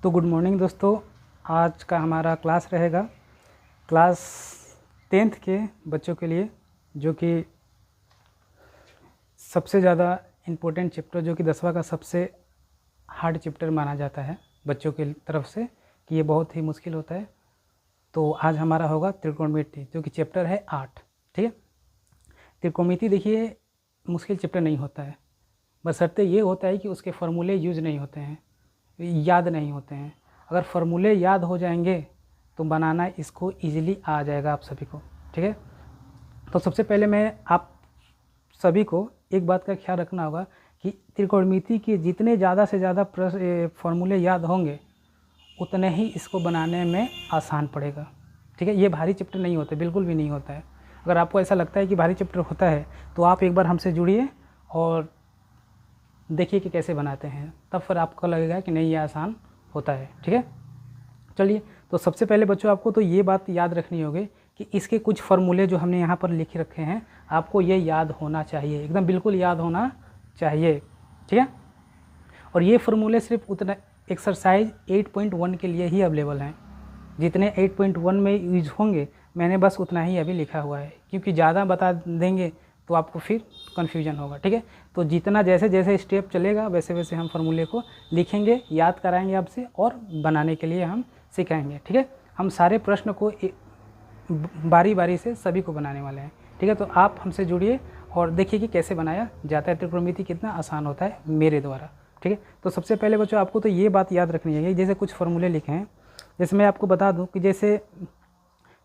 तो good morning दोस्तों। आज का हमारा क्लास रहेगा क्लास 10th के बच्चों के लिए, जो कि सबसे ज़्यादा इम्पोर्टेंट चैप्टर, जो कि 10वां का सबसे हार्ड चैप्टर माना जाता है बच्चों की तरफ से कि ये बहुत ही मुश्किल होता है। तो आज हमारा होगा त्रिकोणमिति, जो कि चैप्टर है 8। ठीक है, त्रिकोणमिति देखिए मुश्किल चैप्टर नहीं होता है, बशर्ते ये होता है कि उसके फॉर्मूले यूज नहीं होते हैं, याद नहीं होते हैं। अगर फॉर्मूले याद हो जाएंगे तो बनाना इसको ईजिली आ जाएगा आप सभी को। ठीक है, तो सबसे पहले मैं आप सभी को एक बात का ख्याल रखना होगा कि त्रिकोणमिति के जितने ज़्यादा से ज़्यादा फॉर्मूले याद होंगे उतने ही इसको बनाने में आसान पड़ेगा। ठीक है, ये भारी चैप्टर नहीं होता, बिल्कुल भी नहीं होता है। अगर आपको ऐसा लगता है कि भारी चैप्टर होता है तो आप एक बार हमसे जुड़िए और देखिए कि कैसे बनाते हैं, तब फिर आपको लगेगा कि नहीं ये आसान होता है। ठीक है, चलिए। तो सबसे पहले बच्चों आपको तो ये बात याद रखनी होगी कि इसके कुछ फॉर्मूले जो हमने यहाँ पर लिख रखे हैं आपको ये याद होना चाहिए, एकदम बिल्कुल याद होना चाहिए। ठीक है, और ये फॉर्मूले सिर्फ उतना एक्सरसाइज 8.1 के लिए ही अवेलेबल हैं। जितने 8.1 में यूज होंगे मैंने बस उतना ही अभी लिखा हुआ है, क्योंकि ज़्यादा बता देंगे तो आपको फिर कन्फ्यूजन होगा। ठीक है, तो जितना जैसे जैसे स्टेप चलेगा वैसे वैसे हम फॉर्मूले को लिखेंगे, याद कराएंगे आपसे और बनाने के लिए हम सिखाएंगे। ठीक है, हम सारे प्रश्न को बारी बारी से सभी को बनाने वाले हैं। ठीक है, तो आप हमसे जुड़िए और देखिए कि कैसे बनाया जाता है, त्रिकोणमिति कितना आसान होता है मेरे द्वारा। ठीक है, तो सबसे पहले बच्चों आपको तो ये बात याद रखनी है, जैसे कुछ फॉर्मूले लिखे हैं। जैसे मैं आपको बता दूं कि जैसे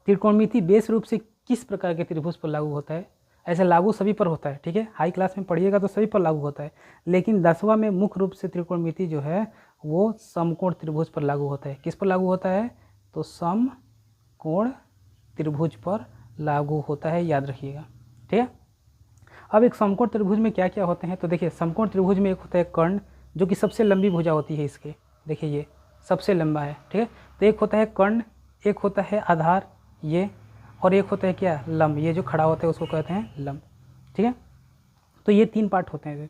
त्रिकोणमिति बेस रूप से किस प्रकार के त्रिभुज पर लागू होता है, ऐसे लागू सभी पर होता है। ठीक है, हाई क्लास में पढ़िएगा तो सभी पर लागू होता है, लेकिन 10वां में मुख्य रूप से त्रिकोणमिति जो है वो समकोण त्रिभुज पर लागू होता है। किस पर लागू होता है? तो समकोण त्रिभुज पर लागू होता है, याद रखिएगा। ठीक है, अब एक समकोण त्रिभुज में क्या क्या होते हैं तो देखिए, समकोण त्रिभुज में एक होता है कर्ण, जो कि सबसे लंबी भुजा होती है इसके, देखिए ये सबसे लंबा है। ठीक है, तो एक होता है कर्ण, एक होता है आधार ये, और एक होता है क्या? लंब, ये जो खड़ा होता है उसको कहते हैं लंब। ठीक है, तो ये 3 पार्ट होते हैं।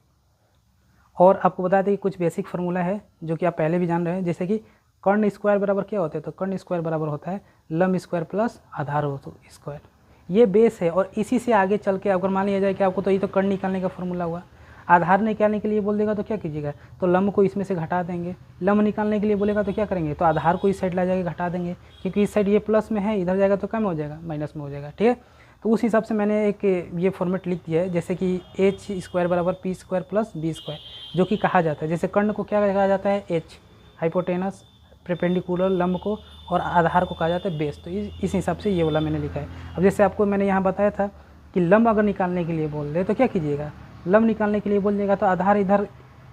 और आपको बता दें कि कुछ बेसिक फार्मूला है जो कि आप पहले भी जान रहे हैं, जैसे कि कर्ण स्क्वायर बराबर क्या होता है? तो कर्ण स्क्वायर बराबर होता है लंब स्क्वायर प्लस आधार स्क्वायर। ये बेस है, और इसी से आगे चल के अगर मान लिया जाए कि आपको तो ये तो कर्ण निकालने का फॉर्मूला हुआ, आधार निकालने के लिए बोल देगा तो क्या कीजिएगा? तो लंब को इसमें से घटा देंगे। लंब निकालने के लिए बोलेगा तो क्या करेंगे? तो आधार को इस साइड ला जाके घटा देंगे, क्योंकि इस साइड ये प्लस में है, इधर जाएगा तो कम हो जाएगा, माइनस में हो जाएगा। ठीक है, तो उस हिसाब से मैंने एक ये फॉर्मेट लिख दिया है, जैसे कि एच स्क्वायर बराबर p square plus b square, जो कि कहा जाता है। जैसे कर्ण को क्या कहा जाता है? एच, हाइपोटेनस परपेंडिकुलर लंब को, और आधार को कहा जाता है बेस। तो इस हिसाब से ये वाला मैंने लिखा है। अब जैसे आपको मैंने यहाँ बताया था कि लंब अगर निकालने के लिए बोल दे तो क्या कीजिएगा? लंब निकालने के लिए बोल देगा तो आधार इधर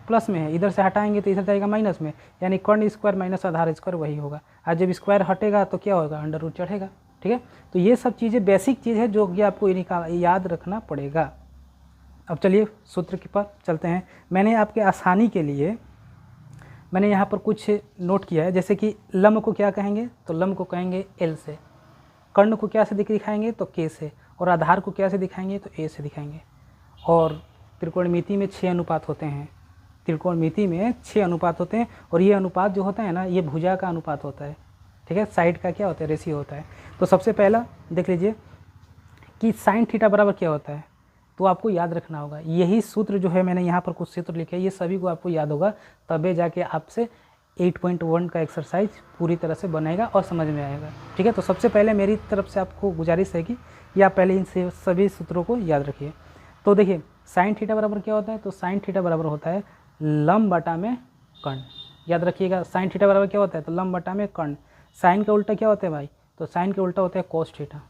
प्लस में है, इधर से हटाएंगे तो इधर जाएगा माइनस में, यानी कर्ण स्क्वायर माइनस आधार स्क्वायर वही होगा। आज जब स्क्वायर हटेगा तो क्या होगा? अंडर रूट चढ़ेगा। ठीक है, तो ये सब चीज़ें बेसिक चीज़ है जो कि आपको याद रखना पड़ेगा। अब चलिए सूत्र के पास चलते हैं। मैंने आपके आसानी के लिए मैंने यहाँ पर कुछ नोट किया है, जैसे कि लंब को क्या कहेंगे? तो लंब को कहेंगे एल से, कर्ण को क्या से दिखाएंगे? तो के से, और आधार को क्या से दिखाएंगे? तो ए से दिखाएंगे। और त्रिकोणमिति में 6 अनुपात होते हैं, त्रिकोणमिति में 6 अनुपात होते हैं, और ये अनुपात जो होता है ना, ये भुजा का अनुपात होता है। ठीक है, साइड का क्या होता है? रेशियो होता है। तो सबसे पहला देख लीजिए कि साइन थीटा बराबर क्या होता है, तो आपको याद रखना होगा। यही सूत्र जो है, मैंने यहाँ पर कुछ सूत्र लिखे हैं, ये सभी को आपको याद होगा, तबे जाके आपसे 8.1 का एक्सरसाइज पूरी तरह से बनेगा और समझ में आएगा। ठीक है, तो सबसे पहले मेरी तरफ से आपको गुजारिश है कि आप पहले इन सभी सूत्रों को याद रखिए। तो देखिए साइन थीटा बराबर क्या होता है? तो साइन थीटा बराबर होता है लंब बटा में कर्ण। याद रखिएगा, साइन थीटा बराबर क्या होता है? तो लंब बटा में कर्ण। साइन का उल्टा क्या होता है भाई? तो साइन का उल्टा होता है कॉस थीटा।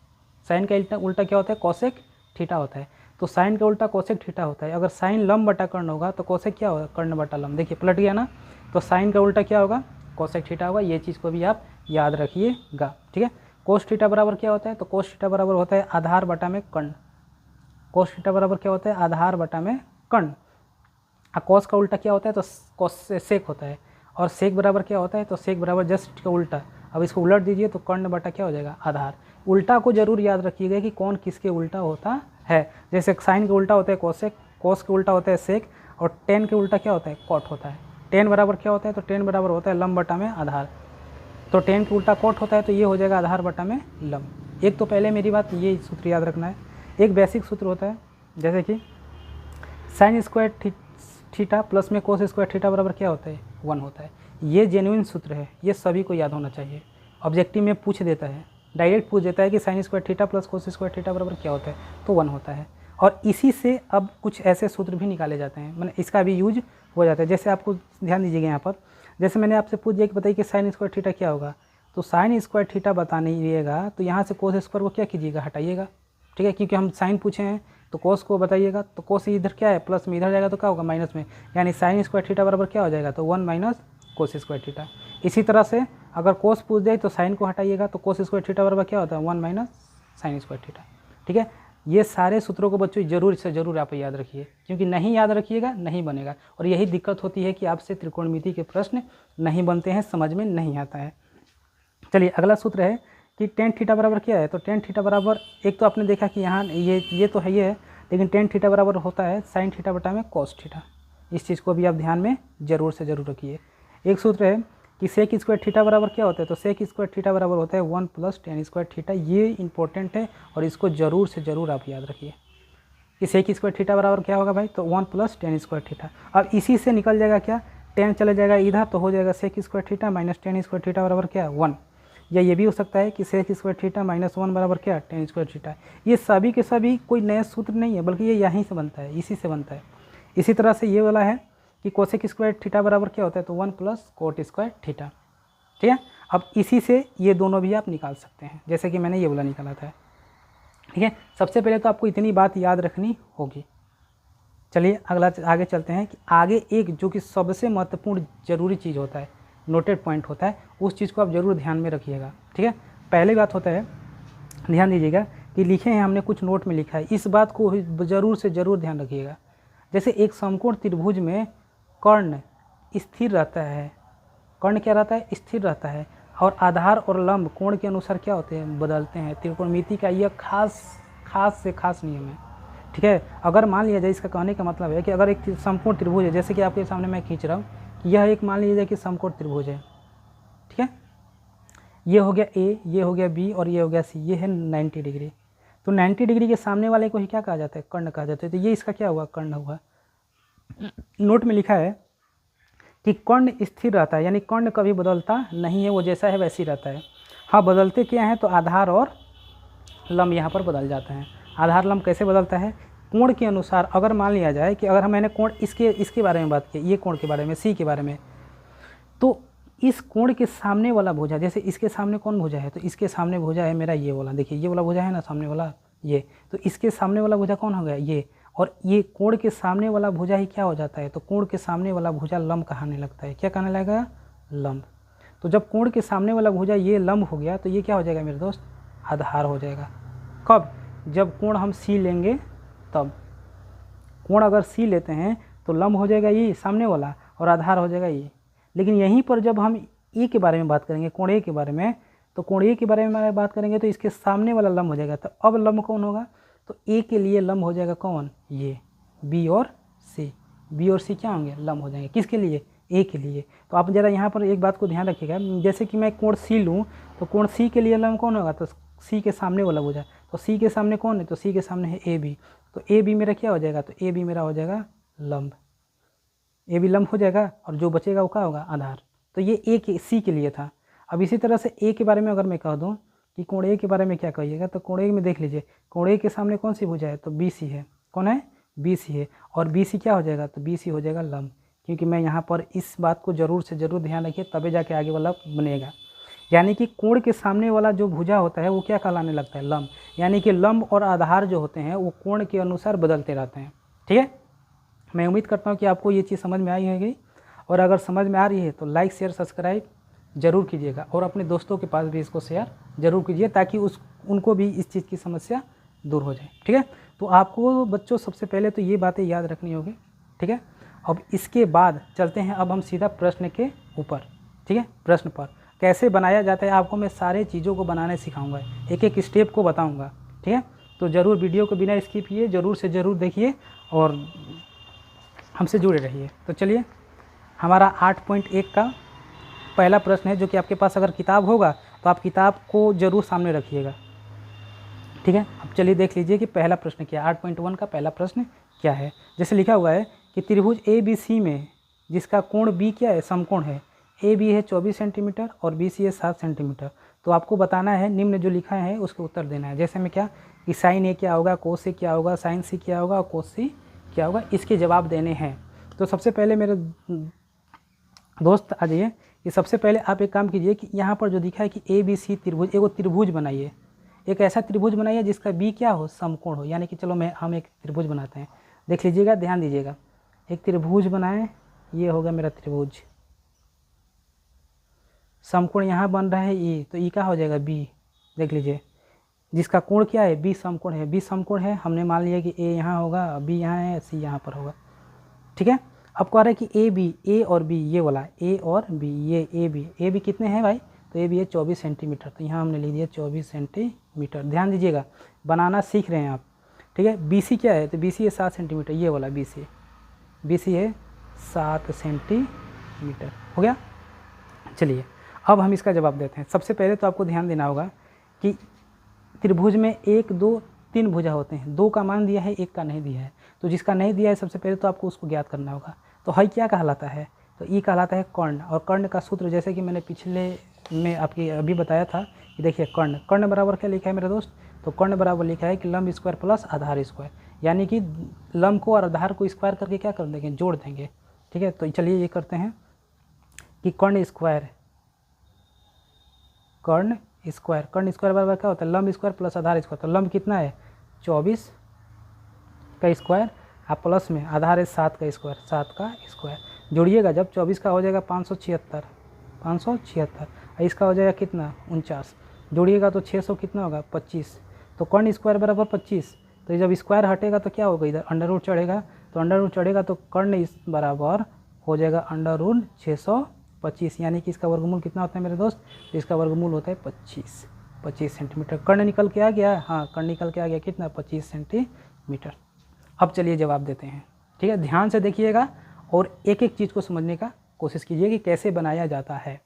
साइन का उल्टा क्या होता है? कोसेक थीटा होता है। तो साइन का उल्टा कोसेक थीटा होता है। अगर साइन लंब बटा कर्ण होगा तो कोसेक क्या होगा? कर्ण बटा लंब। देखिए पलट गया ना, तो साइन का उल्टा क्या होगा? कोसेक थीटा होगा। ये चीज़ को भी आप याद रखिएगा। ठीक है, कोस थीटा बराबर क्या होता है? तो कोस थीटा बराबर होता है आधार बटा में कर्ण। कोस थीटा बराबर क्या होता है? आधार बटा में कर्ण। कोस का उल्टा क्या होता है? तो कोस से सेक होता है। और सेक बराबर क्या होता है? तो सेक बराबर जस्ट का उल्टा। अब इसको उलट दीजिए तो कर्ण बटा क्या हो जाएगा? आधार। उल्टा को जरूर याद रखिएगा कि कौन किसके उल्टा होता है। जैसे साइन के उल्टा होता है कोसेक, कोस के उल्टा होता है सेक, और टेन के उल्टा क्या होता है? कॉट होता है। tan बराबर क्या होता है, तो tan बराबर होता है लंब बटा में आधार। तो tan का उल्टा कोट होता है, तो ये हो जाएगा आधार बटा में लंब। एक तो पहले मेरी बात ये सूत्र याद रखना है। एक बेसिक सूत्र होता है जैसे कि साइन स्क्वायर थीटा प्लस में कोस स्क्वायर थीटा बराबर क्या होता है, 1 होता है। ये जेन्युइन सूत्र है, ये सभी को याद होना चाहिए। ऑब्जेक्टिव में पूछ देता है, डायरेक्ट पूछ देता है कि sine square theta plus cos square theta बराबर क्या होता है, तो 1 होता है। और इसी से अब कुछ ऐसे सूत्र भी निकाले जाते हैं, मैंने इसका भी यूज हो जाता है। जैसे आपको ध्यान दीजिएगा यहाँ पर, जैसे मैंने आपसे पूछ दिया कि बताइए कि साइन स्क्वायर थीटा क्या होगा, तो साइन स्क्वायर थीटा बताइएगा तो यहाँ से कोस स्क्वायर को क्या कीजिएगा, हटाइएगा, ठीक है, क्योंकि हम साइन पूछे हैं तो कोस को बताइएगा। तो कोस इधर क्या है, प्लस में, इधर जाएगा तो क्या होगा, माइनस में, यानी साइन स्क्वायर थीटा बराबर क्या हो जाएगा, तो 1 माइनस कोस स्क्वायर थीटा। इसी तरह से अगर कोस पूछ जाए तो साइन को हटाइएगा, तो कोस स्क्वायर थीटा बराबर क्या होता है, 1 माइनस साइन स्क्वायर थीटा। ठीक है, ये सारे सूत्रों को बच्चों जरूर से ज़रूर आप याद रखिए, क्योंकि नहीं याद रखिएगा नहीं बनेगा। और यही दिक्कत होती है कि आपसे त्रिकोणमिति के प्रश्न नहीं बनते हैं, समझ में नहीं आता है। चलिए अगला सूत्र है कि tan थीटा बराबर क्या है, तो tan थीटा बराबर, एक तो आपने देखा कि यहाँ ये तो है, ये है, लेकिन tan थीटा बराबर होता है साइन थीटा बटा में कॉस थीटा। इस चीज़ को भी आप ध्यान में ज़रूर से ज़रूर रखिए। एक सूत्र है कि सेक स्क्वायर थीटा बराबर क्या होता है, तो सेक स्क्वायर थीटा बराबर होता है 1 प्लस tan स्क्वायर थीटा। ये इंपॉर्टेंट है और इसको ज़रूर से ज़रूर आप याद रखिए कि सेक स्क्वायर थीटा बराबर क्या होगा भाई, तो 1 प्लस tan स्क्वायर थीटा। अब इसी से निकल जाएगा क्या, tan चला जाएगा इधर तो हो जाएगा sec square theta minus tan square theta बराबर क्या, 1। या ये भी हो सकता है कि सेक स्क्वायर थीटा माइनस 1 बराबर क्या, tan स्क्वायर थीटा। ये सभी के सभी कोई नया सूत्र नहीं है, बल्कि ये यहीं से बनता है, इसी से बनता है। इसी तरह से ये वाला है कि कोसेक स्क्वायर थीटा बराबर क्या होता है, तो 1 प्लस कोट स्क्वायर थीटा। ठीक है, अब इसी से ये दोनों भी आप निकाल सकते हैं, जैसे कि मैंने ये वाला निकाला था। ठीक है, सबसे पहले तो आपको इतनी बात याद रखनी होगी। चलिए अगला आगे चलते हैं कि आगे एक जो कि सबसे महत्वपूर्ण ज़रूरी चीज़ होता है, नोटेड पॉइंट होता है, उस चीज़ को आप ज़रूर ध्यान में रखिएगा। ठीक है, पहली बात होता है, ध्यान दीजिएगा कि लिखे हैं हमने, कुछ नोट में लिखा है, इस बात को ज़रूर से ज़रूर ध्यान रखिएगा। जैसे एक समकोण त्रिभुज में कर्ण स्थिर रहता है, कर्ण क्या रहता है, स्थिर रहता है, और आधार और लंब कोण के अनुसार क्या होते हैं, बदलते हैं। त्रिकोणमिति का यह खास से खास नियम है। ठीक है, अगर मान लिया जाए, इसका कहने का मतलब है कि अगर एक समकोण त्रिभुज है, जैसे कि आपके सामने मैं खींच रहा हूँ, यह एक मान लीजिए कि समकोण त्रिभुज है। ठीक है, ये हो गया ए, ये हो गया बी और ये हो गया सी, ये है 90 डिग्री। तो 90 डिग्री के सामने वाले को ही क्या कहा जाता है, कर्ण कहा जाता है। तो ये इसका क्या हुआ, कर्ण हुआ। नोट में लिखा है कि कर्ण स्थिर रहता है, यानी कर्ण कभी बदलता नहीं है, वो जैसा है वैसे ही रहता है। हाँ, बदलते क्या हैं, तो आधार और लंब यहाँ पर बदल जाता है। आधार लंब कैसे बदलता है, कोण के अनुसार। अगर मान लिया जाए कि अगर मैंने कोण इसके बारे में बात की, ये कोण के बारे में, सी के बारे में, तो इस कोण के सामने वाला भुजा, जैसे इसके सामने कौन भुजा है, तो इसके सामने भुजा है मेरा ये वाला, देखिए ये वाला भुजा है ना सामने वाला, ये, तो इसके सामने वाला भुजा कौन हो गया, ये। और ये कोण के सामने वाला भुजा ही क्या हो जाता है, तो कोण के सामने वाला भुजा लंब कहने लगता है। क्या कहने लगेगा, लंब। तो जब कोण के सामने वाला भुजा ये लंब हो गया, तो ये क्या हो जाएगा मेरे दोस्त, आधार हो जाएगा। कब, जब कोण हम सी लेंगे तब। कोण अगर सी लेते हैं तो लंब हो जाएगा ये सामने वाला और आधार हो जाएगा ये। लेकिन यहीं पर जब हम ए के बारे में बात करेंगे, कोण ए के बारे में, तो कोण ए के बारे में बात करेंगे तो इसके सामने वाला लंब हो जाएगा। तो अब लंब कौन होगा, तो ए के लिए लंब हो जाएगा कौन, ये। बी और सी, बी और सी क्या होंगे, लंब हो जाएंगे। किसके लिए, ए के लिए। तो आप ज़रा यहाँ पर एक बात को ध्यान रखिएगा, जैसे कि मैं कोण सी लूँ तो कोण सी के लिए लंब कौन होगा, तो सी के सामने वाला भुजा। तो सी के सामने कौन है, तो सी के सामने है ए बी। तो ए बी मेरा क्या हो जाएगा, तो ए बी मेरा हो जाएगा लंब। ए बी लंब हो जाएगा और जो बचेगा वो क्या होगा, आधार। तो ये ए के सी के लिए था। अब इसी तरह से ए के बारे में अगर मैं कह दूँ कि कोण ए के बारे में क्या कहिएगा, तो कोण ए में देख लीजिए, कोण ए के सामने कौन सी भुजा है, तो बी सी है। कौन है, बी सी है। और बी सी क्या हो जाएगा, तो बी सी हो जाएगा लंब। क्योंकि मैं यहाँ पर इस बात को ज़रूर से ज़रूर ध्यान रखिए, तभी जाके आगे वाला बनेगा। यानी कि कोण के सामने वाला जो भुजा होता है वो क्या कहलाने लगता है, लंब। यानी कि लंब और आधार जो होते हैं वो कोण के अनुसार बदलते रहते हैं। ठीक है, मैं उम्मीद करता हूँ कि आपको ये चीज़ समझ में आई होगी। और अगर समझ में आ रही है तो लाइक शेयर सब्सक्राइब ज़रूर कीजिएगा और अपने दोस्तों के पास भी इसको शेयर ज़रूर कीजिए, ताकि उनको भी इस चीज़ की समस्या दूर हो जाए। ठीक है, तो आपको बच्चों सबसे पहले तो ये बातें याद रखनी होगी। ठीक है, अब इसके बाद चलते हैं अब हम सीधा प्रश्न के ऊपर। ठीक है, प्रश्न पर कैसे बनाया जाता है आपको मैं सारे चीज़ों को बनाने सिखाऊंगा, एक एक स्टेप को बताऊंगा। ठीक है, तो ज़रूर वीडियो को बिना स्किप किए ज़रूर से ज़रूर देखिए और हमसे जुड़े रहिए। तो चलिए हमारा 8.1 का पहला प्रश्न है, जो कि आपके पास अगर किताब होगा तो आप किताब को ज़रूर सामने रखिएगा, ठीक है। अब चलिए देख लीजिए कि पहला प्रश्न क्या है। 8.1 का पहला प्रश्न क्या है। जैसे लिखा हुआ है कि त्रिभुज ए बी सी में जिसका कोण बी क्या है, समकोण है। ए बी है 24 सेंटीमीटर और बी सी है 7 सेंटीमीटर। तो आपको बताना है, निम्न जो लिखा है उसके उत्तर देना है। जैसे में क्या कि साइन ए क्या होगा, कोस ए क्या होगा, साइन सी क्या होगा और कोस सी क्या होगा, इसके जवाब देने हैं। तो सबसे पहले मेरे दोस्त आ जाइए कि सबसे पहले आप एक काम कीजिए कि यहाँ पर जो दिखा है कि ए बी सी त्रिभुज, एगो त्रिभुज बनाइए। एक ऐसा त्रिभुज बनाइए जिसका बी क्या हो, समकोण हो। यानी कि चलो हम एक त्रिभुज बनाते हैं। देख लीजिएगा, ध्यान दीजिएगा। एक त्रिभुज बनाएं, ये होगा मेरा त्रिभुज। समकोण यहाँ बन रहा है ई, तो ई का हो जाएगा बी। देख लीजिए, जिसका कोण क्या है, बी समकोण है। बी समकोण है, हमने मान लिया कि ए यहाँ होगा, बी यहाँ है, सी यहाँ पर होगा, ठीक है। अब कह रहा है कि ए बी, ए और बी, ये वाला ए और बी, ये ए बी कितने हैं भाई, तो ए बी है 24 सेंटीमीटर। तो यहाँ हमने लिख दिया 24 सेंटीमीटर। ध्यान दीजिएगा, बनाना सीख रहे हैं आप, ठीक है। बी सी क्या है, तो बी सी है 7 सेंटीमीटर, ये वाला बी सी है 7 सेंटीमीटर, हो गया। चलिए अब हम इसका जवाब देते हैं। सबसे पहले तो आपको ध्यान देना होगा कि त्रिभुज में 1 2 3 भुजा होते हैं। 2 का मान दिया है, 1 का नहीं दिया है। तो जिसका नहीं दिया है सबसे पहले तो आपको उसको ज्ञात करना होगा। तो हई क्या कहलाता है, तो ई कहलाता है कर्ण। और कर्ण का सूत्र जैसे कि मैंने पिछले में आपकी अभी बताया था कि देखिए कर्ण बराबर क्या लिखा है मेरे दोस्त, तो कर्ण बराबर लिखा है कि लंब स्क्वायर प्लस आधार स्क्वायर। यानी कि लंब को और आधार को स्क्वायर करके क्या कर देंगे, जोड़ देंगे, ठीक है। तो चलिए ये करते हैं कि कर्ण स्क्वायर बराबर क्या होता है, लंब स्क्वायर प्लस आधार स्क्वायर। तो लंब कितना है 24 का स्क्वायर, आप प्लस में आधार है 7 का स्क्वायर, जोड़िएगा जब 24 का हो जाएगा 576, इसका हो जाएगा कितना 49, जोड़िएगा तो 600 कितना होगा 25। तो कर्ण स्क्वायर बराबर 25। तो जब स्क्वायर हटेगा तो क्या होगा, इधर अंडर रूट चढ़ेगा, तो अंडर रूट चढ़ेगा तो कर्ण बराबर हो जाएगा अंडर रूट 625। यानी कि इसका वर्गमूल कितना होता है मेरे दोस्त, तो इसका वर्गमूल होता है 25 सेंटीमीटर। कर्ण निकल के आ गया, हाँ कर्ण निकल के आ गया कितना 25 सेंटीमीटर। अब चलिए जवाब देते हैं, ठीक है। ध्यान से देखिएगा और एक एक चीज़ को समझने का कोशिश कीजिए कि कैसे बनाया जाता है।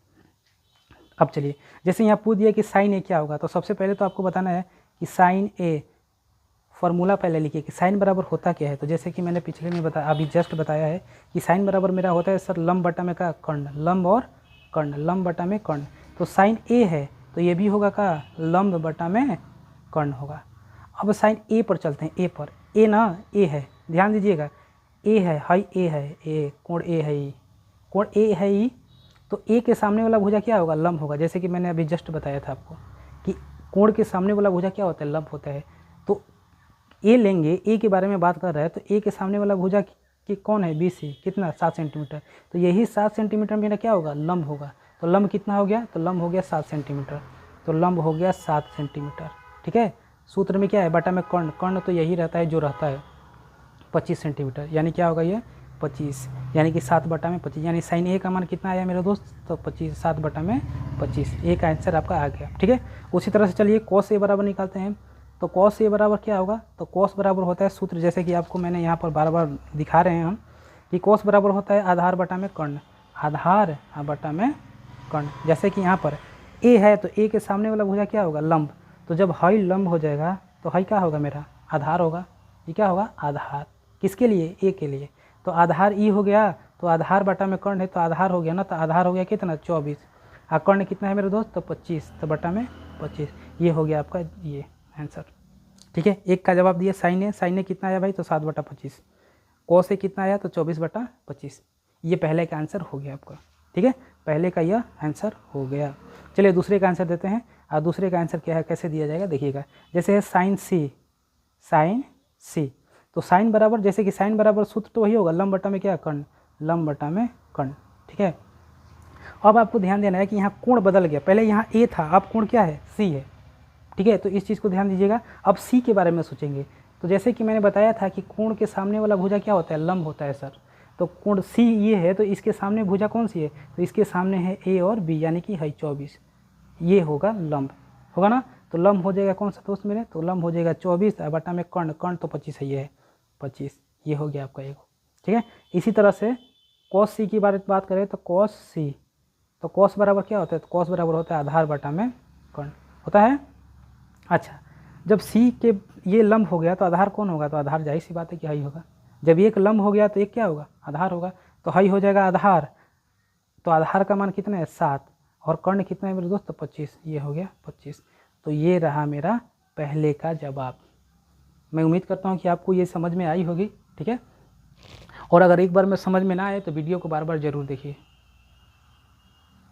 अब चलिए, जैसे यहाँ पूछ दिया कि साइन ए क्या होगा, तो सबसे पहले तो आपको बताना है कि साइन ए, फॉर्मूला पहले लिखिए कि साइन बराबर होता क्या है। तो जैसे कि मैंने पिछले में अभी जस्ट बताया है कि साइन बराबर मेरा होता है सर लंब बटा में का कर्ण, लंब और कर्ण, लंब बटा में कर्ण। तो साइन ए है तो ये भी होगा का लंब बटा में कर्ण होगा। अब साइन ए पर चलते हैं, ए पर, ए ना ए है, ध्यान दीजिएगा, ए है, हाई ए है, ए कोण ए है ई, कोण ए है ई। तो ए के सामने वाला भुजा क्या होगा, लंब होगा। जैसे कि मैंने अभी जस्ट बताया था आपको कि कोण के सामने वाला भुजा क्या होता है, लंब होता है। तो ए लेंगे, ए के बारे में बात कर रहा है, तो ए के सामने वाला भुजा कि कौन है, बी सी, कितना 7 सेंटीमीटर। तो यही 7 सेंटीमीटर मेरा क्या होगा, लंब होगा। तो लंब कितना हो गया, तो लंब हो गया 7 सेंटीमीटर, तो लंब हो गया 7 सेंटीमीटर, ठीक है। सूत्र में क्या है, बटा में कर्ण, कर्ण तो यही रहता है जो रहता है 25 सेंटीमीटर, यानी क्या होगा ये 25, यानी कि 7 बटा में 25। यानी साइन ए का मान कितना आया मेरे दोस्त, तो 25, 7 बटा में 25, ए का आंसर आपका आ गया, ठीक है। उसी तरह से चलिए कॉस ए बराबर निकालते हैं। तो कॉस ए बराबर क्या होगा, तो कॉस बराबर होता है सूत्र, जैसे कि आपको मैंने यहाँ पर बार बार दिखा रहे हैं हम कि कॉस बराबर होता है आधार बटा में कर्ण, आधार बटा में कर्ण। जैसे कि यहाँ पर ए है तो ए के सामने वाला भुजा क्या होगा, लंब। तो जब हाई लंब हो जाएगा तो हाई क्या होगा मेरा, आधार होगा। ये क्या होगा, आधार, किसके लिए, ए के लिए। तो आधार ई हो गया, तो आधार बटा में कर्ण है तो आधार हो गया ना, तो आधार हो गया कितना 24, और कर्ण कितना है मेरे दोस्त, तो 25, तो बटा में 25। ये हो गया आपका ये आंसर, ठीक है। एक का जवाब दिया साइन ए कितना आया भाई, तो 7 बटा 25। कॉस ए कितना आया, तो 24 बटा 25। ये पहले का आंसर हो गया आपका, ठीक है, पहले का यह आंसर हो गया। चलिए दूसरे का आंसर देते हैं। और दूसरे का आंसर क्या है, कैसे दिया जाएगा देखिएगा। जैसे है साइन सी, तो साइन बराबर, जैसे कि साइन बराबर सूत्र तो वही होगा, लंब बटा में क्या, कर्ण, लंब बटा में कर्ण, ठीक है। अब आपको ध्यान देना है कि यहाँ कोण बदल गया, पहले यहाँ ए था, अब कोण क्या है, सी है, ठीक है। तो इस चीज़ को ध्यान दीजिएगा। अब सी के बारे में सोचेंगे, तो जैसे कि मैंने बताया था कि कोण के सामने वाला भुजा क्या होता है, लंब होता है सर। तो कोण सी ये है, तो इसके सामने भुजा कौन सी है, तो इसके सामने है ए और बी, यानी कि है 24, ये होगा लंब, होगा ना। तो लंब हो जाएगा कौन सा दोस्त मेरे, तो लंब हो जाएगा 24 बटा में कर्ण, कर्ण तो 25 है, ये है 25, ये हो गया आपका एक, ठीक है। इसी तरह से कॉस सी की बात करें तो कॉस सी, तो कॉस बराबर क्या होता है, तो कॉस बराबर होता है आधार बटा में कर्ण होता है। अच्छा, जब सी के ये लंब हो गया तो आधार कौन होगा, तो आधार जाहिर सी बात है कि हाई होगा। जब एक लंब हो गया तो एक क्या होगा, आधार होगा, तो हाई हो जाएगा आधार। तो आधार का मान कितना है 7 और कर्ण कितना है मेरे दोस्त, तो 25, ये हो गया 25। तो ये रहा मेरा पहले का जवाब। मैं उम्मीद करता हूँ कि आपको ये समझ में आई होगी, ठीक है। और अगर एक बार में समझ में ना आए तो वीडियो को बार बार ज़रूर देखिए।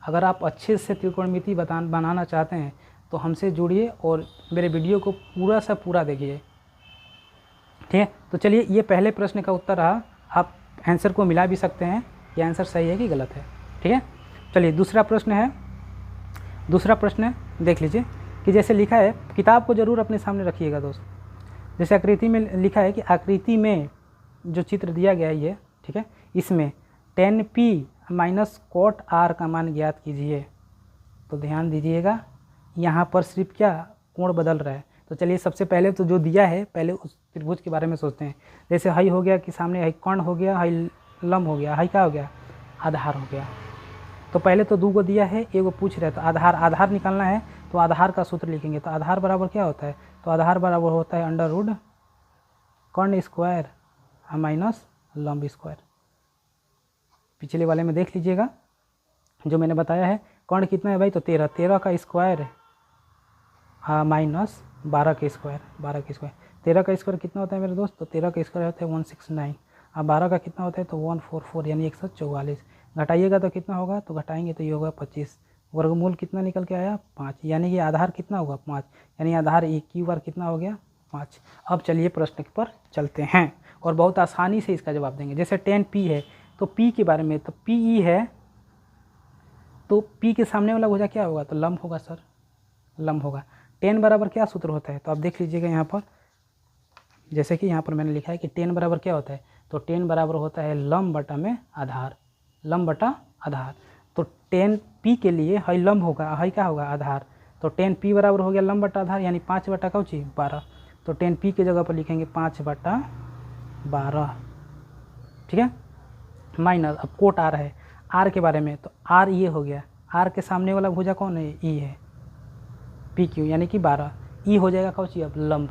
अगर आप अच्छे से त्रिकोणमिति बनाना चाहते हैं तो हमसे जुड़िए और मेरे वीडियो को पूरा सा पूरा देखिए, ठीक है। तो चलिए, ये पहले प्रश्न का उत्तर रहा। आप आंसर को मिला भी सकते हैं, ये आंसर सही है कि गलत है, ठीक है। चलिए दूसरा प्रश्न है, दूसरा प्रश्न देख लीजिए कि जैसे लिखा है, किताब को ज़रूर अपने सामने रखिएगा दोस्त। जैसे आकृति में लिखा है कि आकृति में जो चित्र दिया गया है ये, ठीक है, इसमें tan p minus cot r का मान ज्ञात कीजिए। तो ध्यान दीजिएगा, यहाँ पर सिर्फ क्या कोण बदल रहा है। तो चलिए सबसे पहले तो जो दिया है पहले उस त्रिभुज के बारे में सोचते हैं। जैसे हाई हो गया कि सामने हाई कर्ण हो गया, हाई लंब हो गया, हाई क्या हो गया, आधार हो गया। तो पहले तो 2 को दिया है, एगो पूछ रहा है, तो आधार निकालना है। तो आधार का सूत्र लिखेंगे, तो आधार बराबर क्या होता है, तो आधार बराबर होता है अंडर रूट कर्ण स्क्वायर माइनस लंब स्क्वायर। पिछले वाले में देख लीजिएगा जो मैंने बताया है, कर्ण कितना है भाई, तो 13 का स्क्वायर माइनस 12 का स्क्वायर, 13 का स्क्वायर कितना होता है मेरे दोस्त, तो 13 का स्क्वायर होता है 169, अब 12 का कितना होता है, तो 144 यानी 144। घटाइएगा तो कितना होगा, तो घटाएंगे तो ये होगा 25। वर्गमूल कितना निकल के आया 5, यानी कि आधार कितना होगा 5, यानी आधार एक ही बार कितना हो गया 5। अब चलिए प्रश्न पर चलते हैं और बहुत आसानी से इसका जवाब देंगे। जैसे tan p है तो p के बारे में, तो PE है तो p के सामने वाला भुजा क्या होगा, तो लंब होगा सर, लंब होगा। tan बराबर क्या सूत्र होता है, तो आप देख लीजिएगा यहाँ पर, जैसे कि यहाँ पर मैंने लिखा है कि tan बराबर क्या होता है, तो tan बराबर होता है लंब बटा में आधार, लंब बटा आधार। तो tan p के लिए हाई लंब होगा, हाई क्या होगा आधार, तो tan p बराबर हो गया लंब बटा आधार, यानी 5 बटा कौची 12। तो tan p की जगह पर लिखेंगे 5 बटा 12, ठीक है, माइनस। अब कोट आर है, आर के बारे में, तो आर ये हो गया, आर के सामने वाला भुजा कौन है, ई है, पी क्यू यानी कि 12, ई हो जाएगा कौची अब लंब,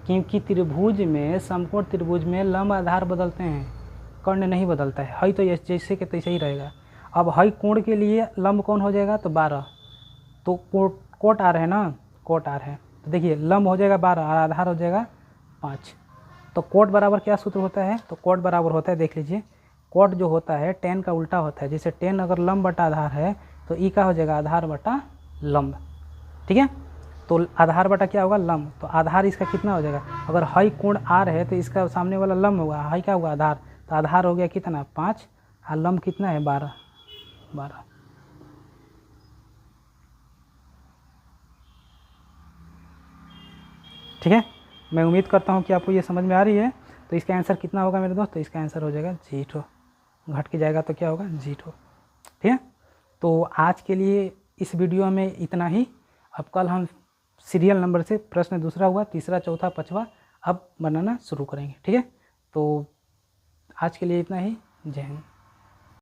क्योंकि त्रिभुज में, समकोण त्रिभुज में लंब आधार बदलते हैं, कर्ण नहीं बदलता है। हाई तो जैसे के तैसे ही रहेगा। अब हाई कोण के लिए लंब कौन हो जाएगा, तो 12, तो कोट आर है ना, कोट आर है, तो देखिए लंब हो जाएगा 12 और आधार हो जाएगा 5। तो कोट बराबर क्या सूत्र होता है, तो कोट बराबर होता है, देख लीजिए, कोट जो होता है tan का उल्टा होता है। जैसे tan अगर लंब बटा आधार है तो ई का हो जाएगा आधार बटा लंब, ठीक है। तो आधार बटा क्या होगा लंब, तो आधार इसका कितना हो जाएगा, अगर हाई कोण आर है तो इसका सामने वाला लंब होगा, हाई क्या होगा आधार, तो आधार हो गया कितना 5 और लंब कितना है 12। ठीक है, मैं उम्मीद करता हूँ कि आपको ये समझ में आ रही है। तो इसका आंसर कितना होगा मेरे दोस्त, तो इसका आंसर हो जाएगा 0, घट के जाएगा तो क्या होगा 0, ठीक है। तो आज के लिए इस वीडियो में इतना ही। अब कल हम सीरियल नंबर से प्रश्न दूसरा हुआ, तीसरा, चौथा, पाँचवा अब बनाना शुरू करेंगे, ठीक है। तो आज के लिए इतना ही, जय हिंद।